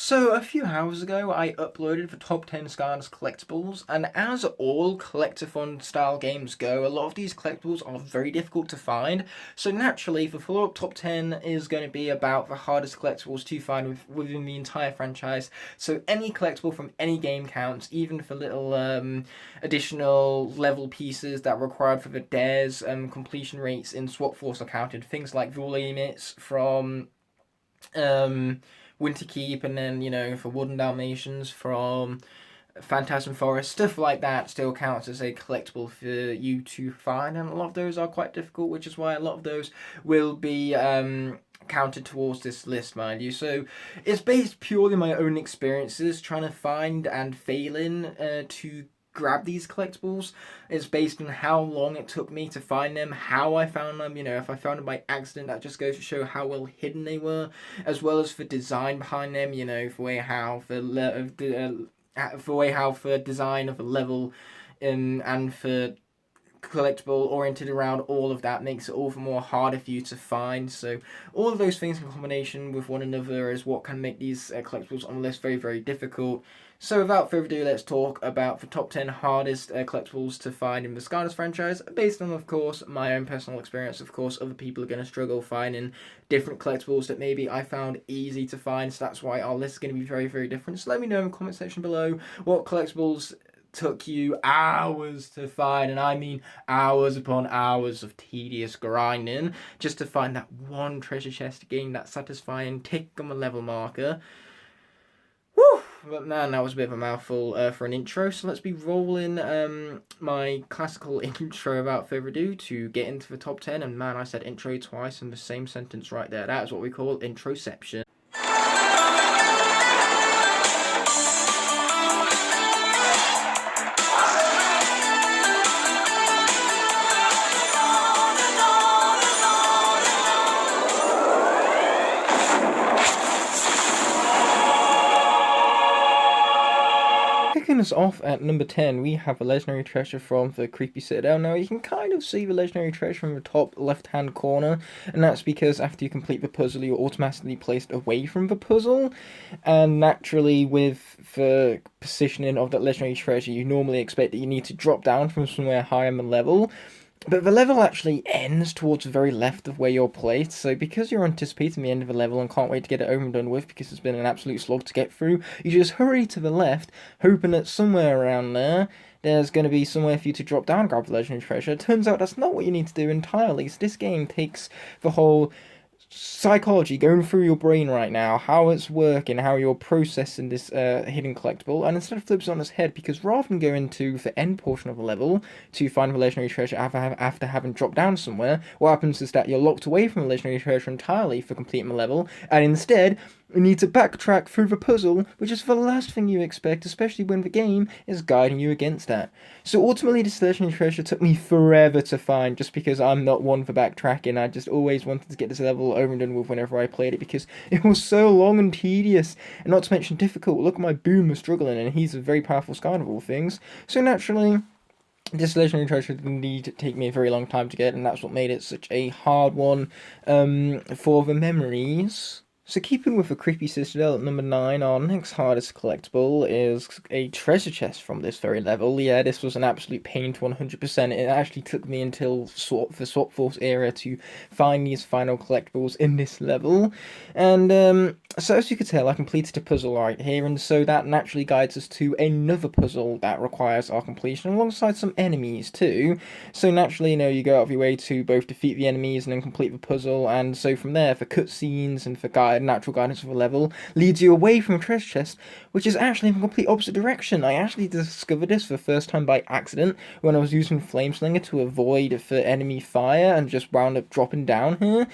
So, a few hours ago, I uploaded the top 10 Skylanders collectibles, and as all collectathon style games go, a lot of these collectibles are very difficult to find. So, naturally, the follow up top 10 is going to be about the hardest collectibles to find within the entire franchise. So, any collectible from any game counts, even for little additional level pieces that are required for the dares, completion rates in Swap Force are counted. Things like the limits from. Um, Winter Keep, and then for Wooden Dalmatians from Phantasm Forest, stuff like that still counts as a collectible for you to find, and a lot of those are quite difficult, which is why a lot of those will be counted towards this list, mind you. So it's based purely on my own experiences trying to find and failing to grab these collectibles. It's based on how long it took me to find them, how I found them. If I found them by accident, that just goes to show how well hidden they were, as well as for design behind them. For way how for design of a level, and for collectible oriented around all of that makes it all the more harder for you to find. So all of those things in combination with one another is what can make these collectibles on the list very, very difficult. So without further ado, let's talk about the top 10 hardest collectibles to find in the Skylanders franchise, based on, of course, my own personal experience. Of course, other people are going to struggle finding different collectibles that maybe I found easy to find, so that's why our list is going to be very, very different. So let me know in the comment section below what collectibles took you hours to find, and I mean hours upon hours of tedious grinding just to find that one treasure chest, gain that satisfying tick on the level marker. Woo! But man, that was a bit of a mouthful for an intro, so let's be rolling my classical intro without further ado to get into the top 10. And man, I said intro twice in the same sentence right there. That is what we call introception. Kicking us off at number 10, we have a legendary treasure from the Creepy Citadel. Now, you can kind of see the legendary treasure from the top left-hand corner, and that's because after you complete the puzzle, you're automatically placed away from the puzzle, and naturally, with the positioning of that legendary treasure, you normally expect that you need to drop down from somewhere higher in the level. But the level actually ends towards the very left of where you're placed, so because you're anticipating the end of the level and can't wait to get it over and done with because it's been an absolute slog to get through, you just hurry to the left, hoping that somewhere around there's going to be somewhere for you to drop down and grab the legendary treasure. It turns out that's not what you need to do entirely, so this game takes the whole psychology going through your brain right now, how it's working, how you're processing this hidden collectible, and instead of flips on its head, because rather than going to the end portion of the level to find the legendary treasure after having dropped down somewhere, what happens is that you're locked away from the legendary treasure entirely for completing the level, and instead you need to backtrack through the puzzle, which is the last thing you expect, especially when the game is guiding you against that. So ultimately, this legendary treasure took me forever to find, just because I'm not one for backtracking. I just always wanted to get this level over and done with whenever I played it, because it was so long and tedious, and not to mention difficult. Look at my Boomer struggling, and he's a very powerful Skylander of all things. So naturally, this legendary treasure did indeed take me a very long time to get, and that's what made it such a hard one for the memories. So keeping with the Creepy Citadel at number 9, our next hardest collectible is a treasure chest from this very level. Yeah, this was an absolute pain to 100%. It actually took me until the Swap Force era to find these final collectibles in this level. And so as you could tell, I completed a puzzle right here, and so that naturally guides us to another puzzle that requires our completion, alongside some enemies too. So naturally, you go out of your way to both defeat the enemies and then complete the puzzle, and so from there, for cutscenes and for natural guidance of a level, leads you away from a treasure chest, which is actually in the complete opposite direction. I actually discovered this for the first time by accident when I was using Flameslinger to avoid for enemy fire and just wound up dropping down here.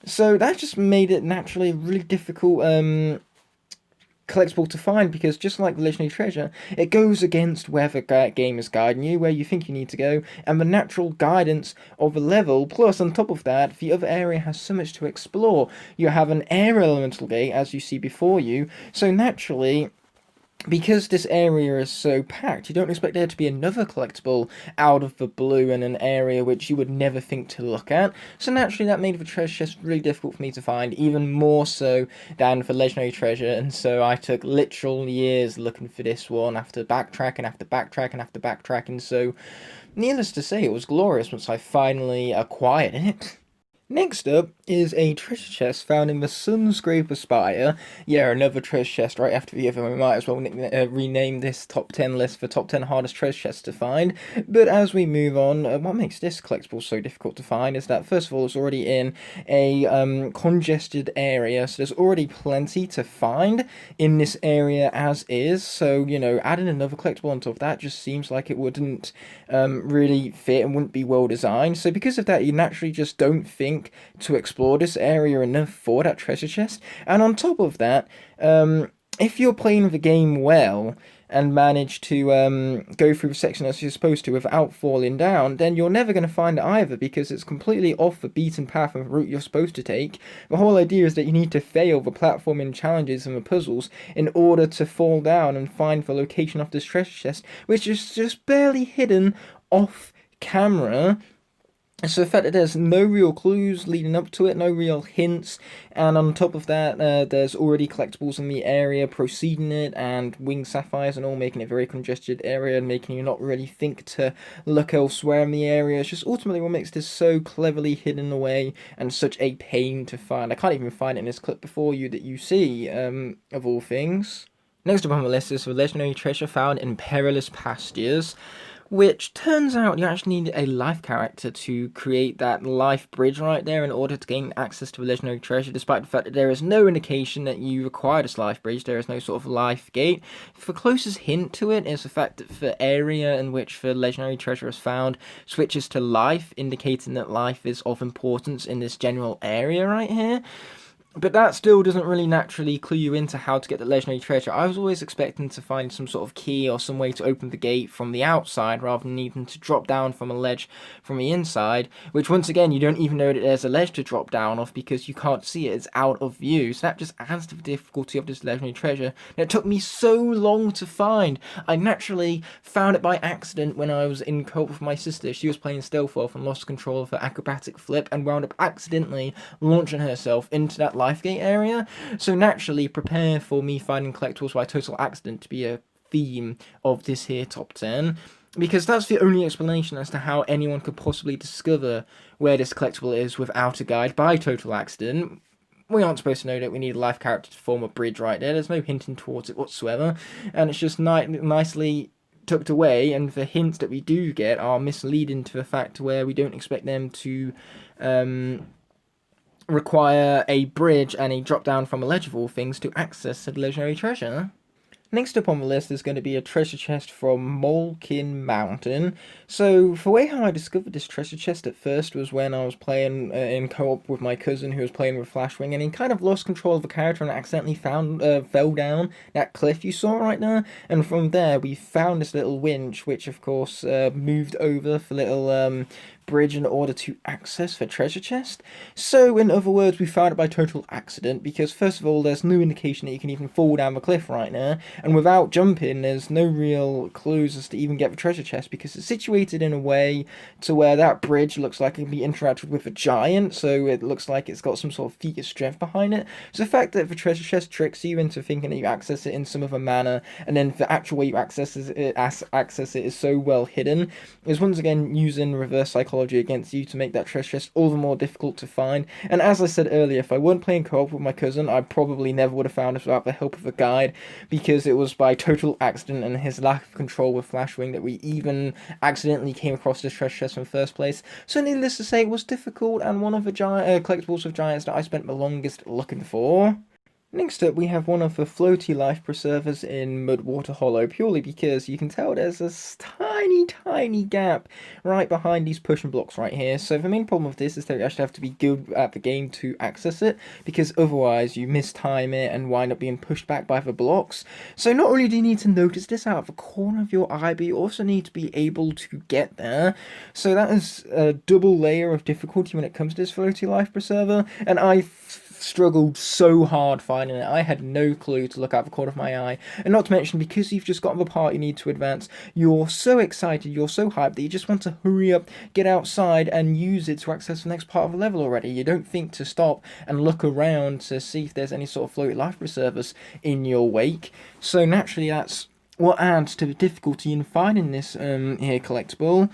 So that just made it naturally a really difficult collectible to find, because just like the legendary treasure, it goes against where the game is guiding you, where you think you need to go, and the natural guidance of the level. Plus, on top of that, the other area has so much to explore. You have an air elemental gate, as you see before you, so naturally because this area is so packed, you don't expect there to be another collectible out of the blue in an area which you would never think to look at. So naturally that made the treasure chest really difficult for me to find, even more so than for legendary treasure, and so I took literal years looking for this one after backtracking, after backtracking, after backtracking, so needless to say it was glorious once I finally acquired it. Next up is a treasure chest found in the Sunscraper Spire. Yeah, another treasure chest right after the other. We might as well rename this top 10 list for top 10 hardest treasure chests to find. But as we move on, what makes this collectible so difficult to find is that, first of all, it's already in a congested area, so there's already plenty to find in this area as is. So, you know, adding another collectible on top of that just seems like it wouldn't really fit and wouldn't be well designed. So because of that, you naturally just don't think to explore this area enough for that treasure chest. And on top of that, if you're playing the game well and manage to go through the section as you're supposed to without falling down, then you're never going to find it either, because it's completely off the beaten path of the route you're supposed to take. The whole idea is that you need to fail the platforming challenges and the puzzles in order to fall down and find the location of this treasure chest, which is just barely hidden off camera. So the fact that there's no real clues leading up to it, no real hints, and on top of that, there's already collectibles in the area preceding it, and winged sapphires and all, making it a very congested area and making you not really think to look elsewhere in the area. It's just ultimately what makes this so cleverly hidden away and such a pain to find. I can't even find it in this clip before you that you see, of all things. Next up on the list is the legendary treasure found in Perilous Pastures, which turns out you actually need a life character to create that life bridge right there in order to gain access to the legendary treasure, despite the fact that there is no indication that you require this life bridge. There is no sort of life gate. The closest hint to it is the fact that the area in which the legendary treasure is found switches to life, indicating that life is of importance in this general area right here. But that still doesn't really naturally clue you into how to get the legendary treasure. I was always expecting to find some sort of key or some way to open the gate from the outside rather than needing to drop down from a ledge from the inside, which once again you don't even know that there's a ledge to drop down off because you can't see it, it's out of view. So that just adds to the difficulty of this legendary treasure. And it took me so long to find. I naturally found it by accident when I was in co-op with my sister. She was playing Stealth Wolf and lost control of her acrobatic flip and wound up accidentally launching herself into that Lifegate area, so naturally prepare for me finding collectibles by total accident to be a theme of this here top 10, because that's the only explanation as to how anyone could possibly discover where this collectible is without a guide by total accident. We aren't supposed to know that we need a life character to form a bridge right there. There's no hinting towards it whatsoever, and it's just nicely tucked away, and the hints that we do get are misleading to the fact where we don't expect them to require a bridge and a drop down from a ledge of all things to access the legendary treasure. Next up on the list is going to be a treasure chest from Molkin Mountain. So the way how I discovered this treasure chest at first was when I was playing in co-op with my cousin who was playing with Flashwing, and he kind of lost control of the character and accidentally fell down that cliff you saw right there. And from there we found this little winch, which of course moved over the little bridge in order to access the treasure chest. So in other words, we found it by total accident, because first of all there's no indication that you can even fall down the cliff right now, and without jumping there's no real clues as to even get the treasure chest, because it's situated in a way to where that bridge looks like it can be interacted with a giant, so it looks like it's got some sort of feat of strength behind it. So the fact that the treasure chest tricks you into thinking that you access it in some other manner, and then the actual way you access it is so well hidden, is once again using reverse psychology against you to make that treasure chest all the more difficult to find. And as I said earlier, if I weren't playing co-op with my cousin, I probably never would have found it without the help of a guide, because it was by total accident and his lack of control with Flashwing that we even accidentally came across this treasure chest in the first place. So needless to say, it was difficult, and one of the collectibles of giants that I spent the longest looking for. Next up, we have one of the floaty life preservers in Mudwater Hollow, purely because you can tell there's a tiny gap right behind these pushing blocks right here. So the main problem with this is that you actually have to be good at the game to access it, because otherwise you mistime it and wind up being pushed back by the blocks. So not only do you need to notice this out of the corner of your eye, but you also need to be able to get there. So that is a double layer of difficulty when it comes to this floaty life preserver, and I struggled so hard finding it. I had no clue to look out the corner of my eye. And not to mention, because you've just gotten the part you need to advance, you're so excited, you're so hyped that you just want to hurry up, get outside, and use it to access the next part of the level already. You don't think to stop and look around to see if there's any sort of floaty life preservers in your wake. So naturally, that's what adds to the difficulty in finding this here collectible.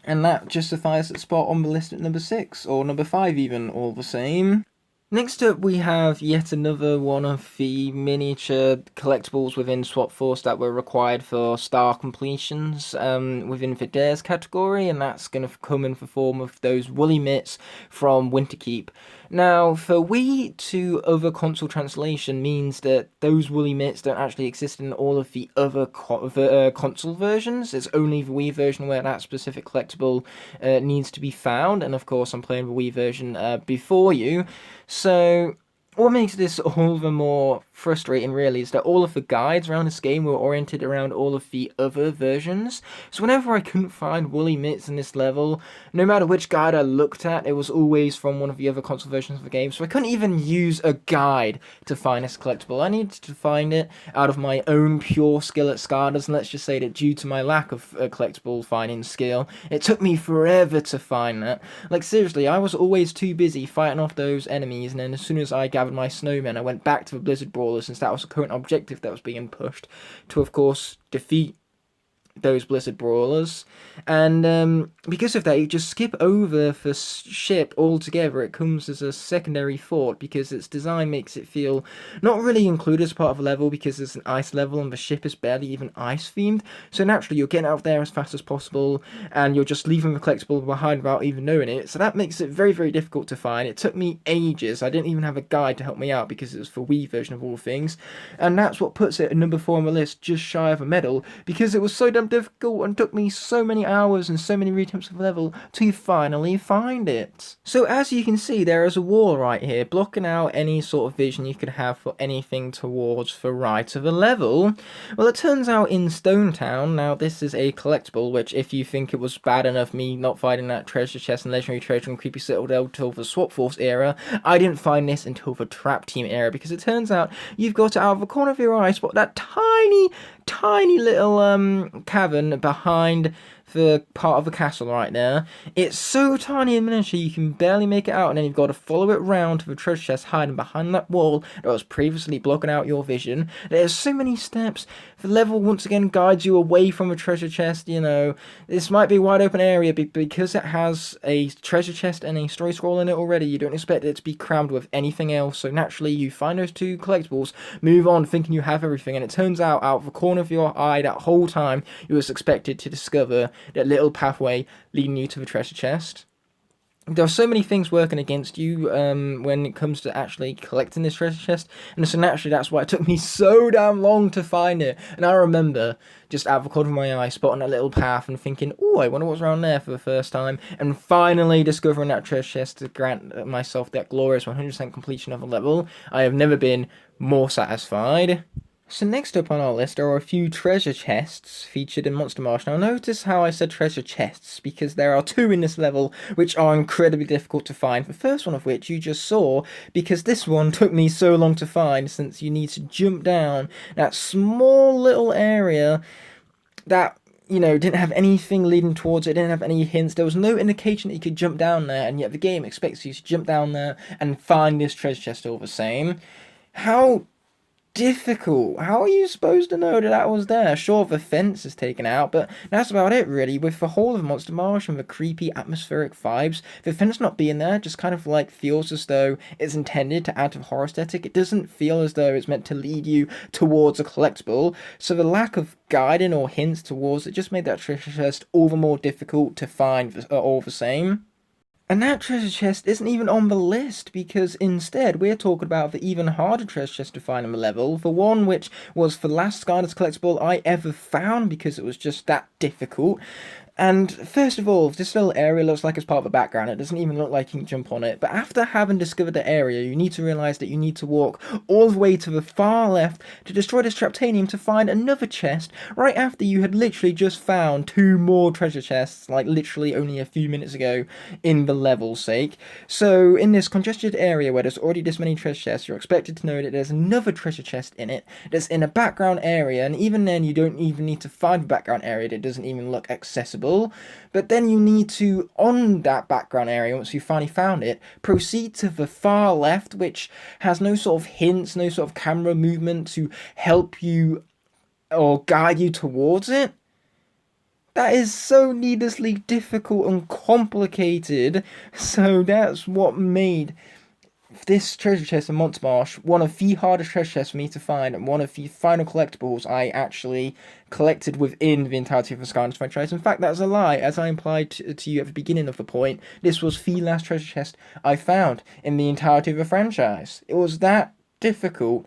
And that justifies its spot on the list at number 6, or number 5 even, all the same. Next up, we have yet another one of the miniature collectibles within Swap Force that were required for star completions within the Dares category, and that's going to come in the form of those woolly mitts from Winterkeep. Now, for Wii to other console translation means that those woolly mitts don't actually exist in all of the other console versions. It's only the Wii version where that specific collectible needs to be found, and of course I'm playing the Wii version before you. So what makes this all the more frustrating really is that all of the guides around this game were oriented around all of the other versions. So whenever I couldn't find woolly mitts in this level, no matter which guide I looked at, it was always from one of the other console versions of the game. So I couldn't even use a guide to find this collectible. I needed to find it out of my own pure skill at Skylanders, and let's just say that due to my lack of collectible finding skill, it took me forever to find that. Like seriously, I was always too busy fighting off those enemies, and then as soon as I gathered my snowmen, I went back to the Blizzard Brawlers, since that was the current objective that was being pushed to, of course, defeat those Blizzard Brawlers. And because of that, you just skip over the ship altogether. It comes as a secondary thought because its design makes it feel not really included as part of a level, because it's an ice level and the ship is barely even ice themed. So naturally you're getting out there as fast as possible and you're just leaving the collectible behind without even knowing it. So that makes it very, very difficult to find. It took me ages. I didn't even have a guide to help me out because it was for Wii version of all things. And that's what puts it at number 4 on the list, just shy of a medal, because it was so damn difficult and took me so many hours and so many reattempts of the level to finally find it. So as you can see, there is a wall right here blocking out any sort of vision you could have for anything towards the right of the level. Well, it turns out in Stone Town, now this is a collectible, which if you think it was bad enough me not finding that treasure chest and legendary treasure and creepy citadel till the Swap Force era, I didn't find this until the Trap Team era, because it turns out you've got to, out of the corner of your eye, spot that tiny little cavern behind the part of the castle right there. It's so tiny and miniature you can barely make it out, and then you've got to follow it round to the treasure chest hiding behind that wall that was previously blocking out your vision. There's so many steps. The level once again guides you away from a treasure chest. You know, this might be a wide open area, but because it has a treasure chest and a story scroll in it already, you don't expect it to be crammed with anything else. So naturally you find those 2 collectibles, move on thinking you have everything, and it turns out of the corner of your eye that whole time you was expected to discover that little pathway leading you to the treasure chest. There are so many things working against you when it comes to actually collecting this treasure chest, and so naturally that's why it took me so damn long to find it. And I remember just out of the corner of my eye spotting a little path and thinking, oh, I wonder what's around there for the first time, and finally discovering that treasure chest to grant myself that glorious 100% completion of a level. I have never been more satisfied. So next up on our list are a few treasure chests featured in Monster Marsh. Now notice how I said treasure chests, because there are 2 in this level which are incredibly difficult to find. The first one of which you just saw, because this one took me so long to find, since you need to jump down that small little area that, you know, didn't have anything leading towards it, didn't have any hints. There was no indication that you could jump down there, and yet the game expects you to jump down there and find this treasure chest all the same. How difficult. How are you supposed to know that that was there? Sure, the fence is taken out, but that's about it really. With the whole of Monster Marsh and the creepy atmospheric vibes, the fence not being there just kind of like feels as though it's intended to add to the horror aesthetic. It doesn't feel as though it's meant to lead you towards a collectible, so the lack of guiding or hints towards it just made that treasure chest all the more difficult to find all the same. And that treasure chest isn't even on the list, because instead we're talking about the even harder treasure chest to find on the level, the one which was the last Skylanders collectible I ever found because it was just that difficult. And first of all, this little area looks like it's part of the background. It doesn't even look like you can jump on it. But after having discovered the area, you need to realize that you need to walk all the way to the far left to destroy this Traptanium to find another chest right after you had literally just found two more treasure chests, like literally only a few minutes ago in the level's sake. So in this congested area where there's already this many treasure chests, you're expected to know that there's another treasure chest in it that's in a background area, and even then you don't even need to find the background area. That doesn't even look accessible. But then you need to, on that background area, once you finally found it, proceed to the far left, which has no sort of hints, no sort of camera movement to help you or guide you towards it. That is so needlessly difficult and complicated. So that's what made this treasure chest in Monster Marsh one of the hardest treasure chests for me to find, and one of the final collectibles I actually collected within the entirety of the Skylanders franchise. In fact, that's a lie. As I implied to you at the beginning of the point, this was the last treasure chest I found in the entirety of the franchise. It was that difficult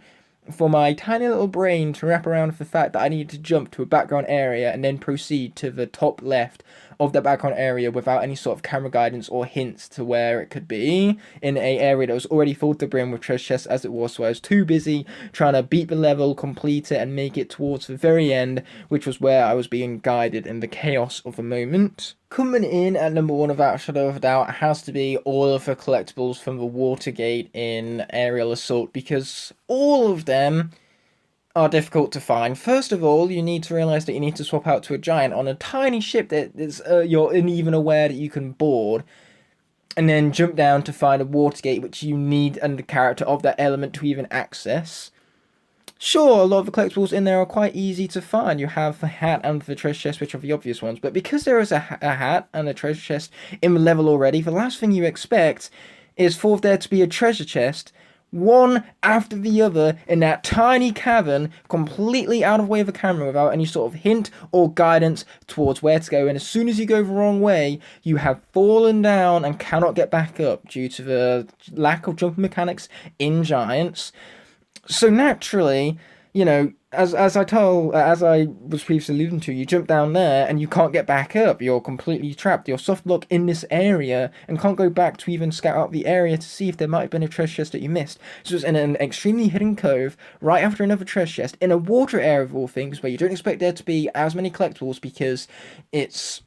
for my tiny little brain to wrap around the fact that I needed to jump to a background area and then proceed to the top left of that background area without any sort of camera guidance or hints to where it could be in a area that was already full to the brim with treasure chests as it was. So I was too busy trying to beat the level, complete it, and make it towards the very end, which was where I was being guided in the chaos of the moment. Coming in at number one, without a shadow of a doubt, has to be all of the collectibles from the Watergate in Aerial Assault, because all of them are difficult to find. First of all, you need to realize that you need to swap out to a giant on a tiny ship that is you're uneven aware that you can board, and then jump down to find a Watergate, which you need under the character of that element to even access. Sure, a lot of the collectibles in there are quite easy to find. You have the hat and the treasure chest, which are the obvious ones. But because there is a hat and a treasure chest in the level already, the last thing you expect is for there to be a treasure chest, one after the other, in that tiny cavern, completely out of the way of the camera, without any sort of hint or guidance towards where to go. And as soon as you go the wrong way, you have fallen down and cannot get back up due to the lack of jumping mechanics in Giants. So naturally, you know, as I was previously alluding to, you jump down there and you can't get back up. You're completely trapped. You're soft locked in this area and can't go back to even scout out the area to see if there might have been a treasure chest that you missed. So it's in an extremely hidden cove, right after another treasure chest, in a water area of all things, where you don't expect there to be as many collectibles because it's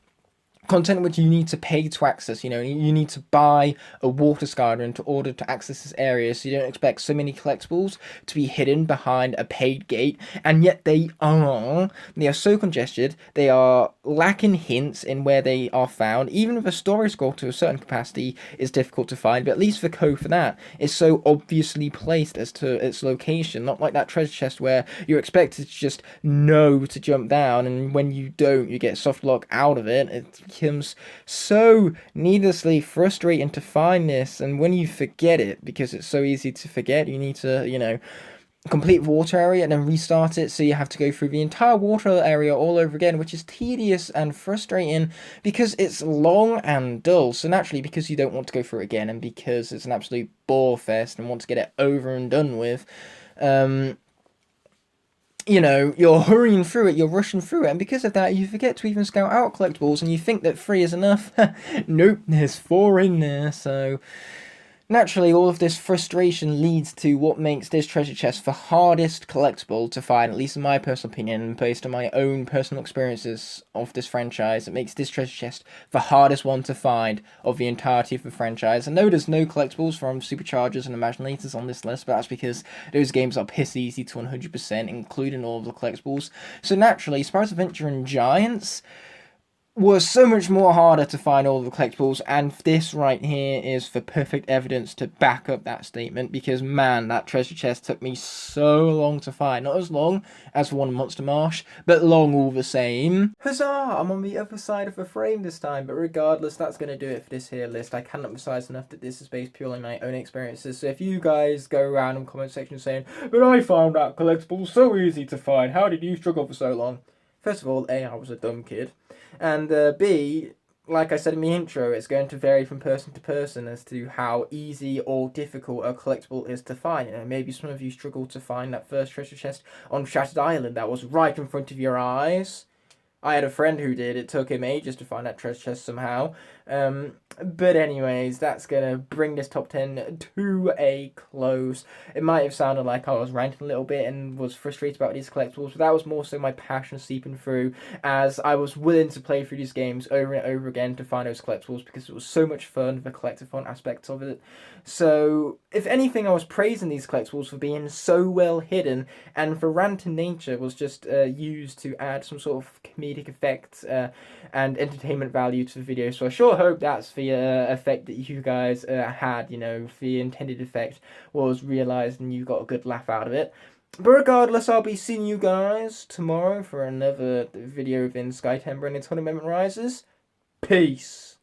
content which you need to pay to access. You know, you need to buy a water Skylander in order to access this area, so you don't expect so many collectibles to be hidden behind a paid gate, and yet they are so congested, they are lacking hints in where they are found. Even if a story scroll to a certain capacity is difficult to find, but at least the code for that is so obviously placed as to its location, not like that treasure chest where you're expected to just know to jump down, and when you don't, you get soft lock out of it. It becomes so needlessly frustrating to find this, and when you forget it, because it's so easy to forget, you need to, you know, complete the water area and then restart it, so you have to go through the entire water area all over again, which is tedious and frustrating because it's long and dull. So naturally, because you don't want to go through it again, and because it's an absolute bore fest and want to get it over and done with, you know, you're hurrying through it, you're rushing through it, and because of that, you forget to even scout out collectibles, and you think that 3 is enough. Nope, there's 4 in there, so naturally, all of this frustration leads to what makes this treasure chest the hardest collectible to find, at least in my personal opinion, based on my own personal experiences of this franchise. It makes this treasure chest the hardest one to find of the entirety of the franchise. I know there's no collectibles from Superchargers and Imaginators on this list, but that's because those games are piss easy to 100%, including all of the collectibles. So naturally, Spyro's Adventure and Giants was so much more harder to find all the collectibles, and this right here is the perfect evidence to back up that statement, because man, that treasure chest took me so long to find. Not as long as the one in Monster Marsh, but long all the same. Huzzah! I'm on the other side of the frame this time, but regardless, that's going to do it for this here list. I can't emphasize enough that this is based purely on my own experiences, so if you guys go around in the comment section saying, "But I found that collectible so easy to find, how did you struggle for so long?" First of all, A, I was a dumb kid. And B, like I said in the intro, it's going to vary from person to person as to how easy or difficult a collectible is to find. You know, maybe some of you struggled to find that first treasure chest on Shattered Island that was right in front of your eyes. I had a friend who did. It took him ages to find that treasure chest somehow. But anyways, that's gonna bring this top 10 to a close. It might have sounded like I was ranting a little bit and was frustrated about these collectibles, but that was more so my passion seeping through, as I was willing to play through these games over and over again to find those collectibles because it was so much fun, the collectathon aspects of it. So, if anything, I was praising these collectibles for being so well hidden, and for ranting nature was just used to add some sort of comedic effect and entertainment value to the video. So I sure hope that's the effect that you guys had, you know, the intended effect was realised and you got a good laugh out of it. But regardless, I'll be seeing you guys tomorrow for another video within Sky Timber and its 100 Amendment Rises. Peace!